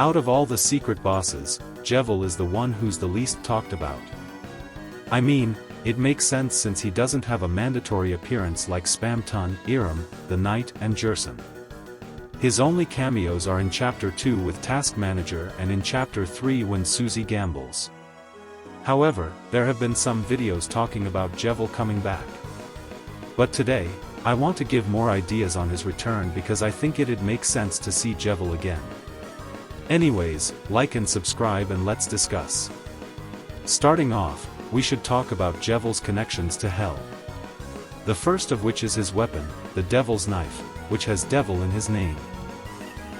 Out of all the secret bosses, Jevil is the one who's the least talked about. I mean, it makes sense since he doesn't have a mandatory appearance like Spamton, Irem, the Knight and Jerson. His only cameos are in Chapter 2 with Task Manager and in Chapter 3 when Susie gambles. However, there have been some videos talking about Jevil coming back. But today, I want to give more ideas on his return because I think it'd make sense to see Jevil again. Anyways, like and subscribe and let's discuss. Starting off, we should talk about Jevil's connections to Hell. The first of which is his weapon, the Devil's Knife, which has devil in his name.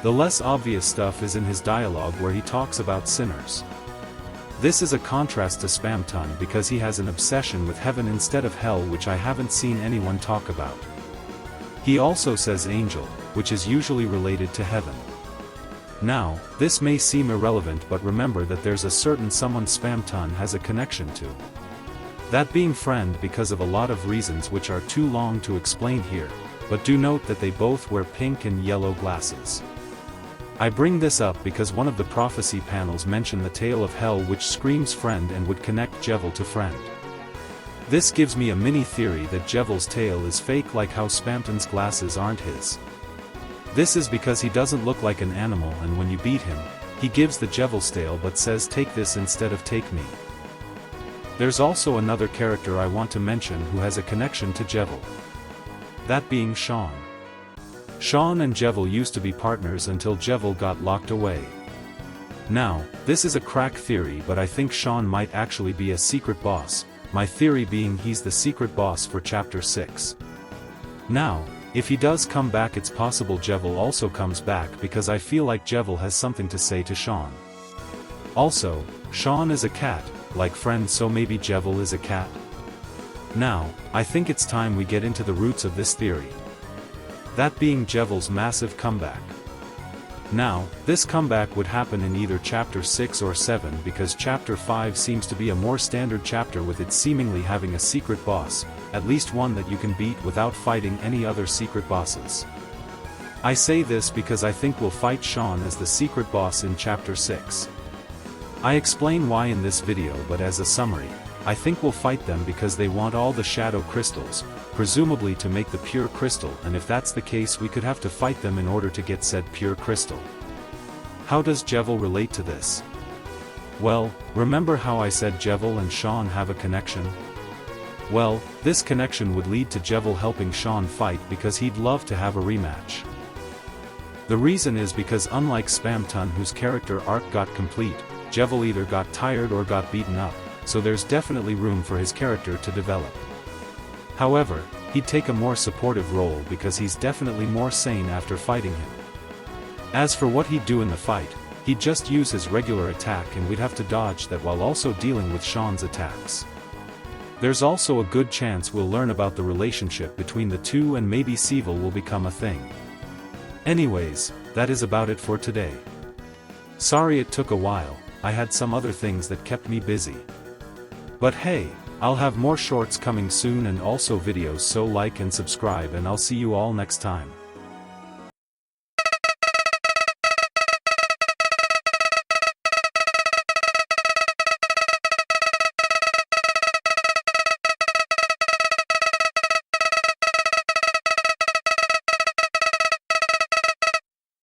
The less obvious stuff is in his dialogue where he talks about sinners. This is a contrast to Spamton because he has an obsession with heaven instead of hell, which I haven't seen anyone talk about. He also says angel, which is usually related to heaven. Now, this may seem irrelevant, but remember that there's a certain someone Spamton has a connection to. That being friend because of a lot of reasons which are too long to explain here, but do note that they both wear pink and yellow glasses. I bring this up because one of the prophecy panels mention the tale of hell which screams friend and would connect Jevil to friend. This gives me a mini theory that Jevil's tale is fake, like how Spamton's glasses aren't his. This is because he doesn't look like an animal, and when you beat him, he gives the Jevil tale but says take this instead of take me. There's also another character I want to mention who has a connection to Jevil. That being Sean. Sean and Jevil used to be partners until Jevil got locked away. Now, this is a crack theory, but I think Sean might actually be a secret boss, my theory being he's the secret boss for Chapter 6. Now, if he does come back, it's possible Jevil also comes back because I feel like Jevil has something to say to Sean. Also, Sean is a cat, like friend, so maybe Jevil is a cat? Now, I think it's time we get into the roots of this theory. That being Jevil's massive comeback. Now, this comeback would happen in either Chapter 6 or 7 because Chapter 5 seems to be a more standard chapter with it seemingly having a secret boss, at least one that you can beat without fighting any other secret bosses. I say this because I think we'll fight Sean as the secret boss in Chapter 6. I explain why in this video, but as a summary, I think we'll fight them because they want all the shadow crystals, presumably to make the pure crystal, and if that's the case we could have to fight them in order to get said pure crystal. How does Jevil relate to this? Well, remember how I said Jevil and Sean have a connection? Well, this connection would lead to Jevil helping Sean fight because he'd love to have a rematch. The reason is because unlike Spamton, whose character arc got complete, Jevil either got tired or got beaten up, so there's definitely room for his character to develop. However, he'd take a more supportive role because he's definitely more sane after fighting him. As for what he'd do in the fight, he'd just use his regular attack and we'd have to dodge that while also dealing with Sean's attacks. There's also a good chance we'll learn about the relationship between the two and maybe Jevil will become a thing. Anyways, that is about it for today. Sorry it took a while, I had some other things that kept me busy. But hey, I'll have more shorts coming soon and also videos, so like and subscribe and I'll see you all next time.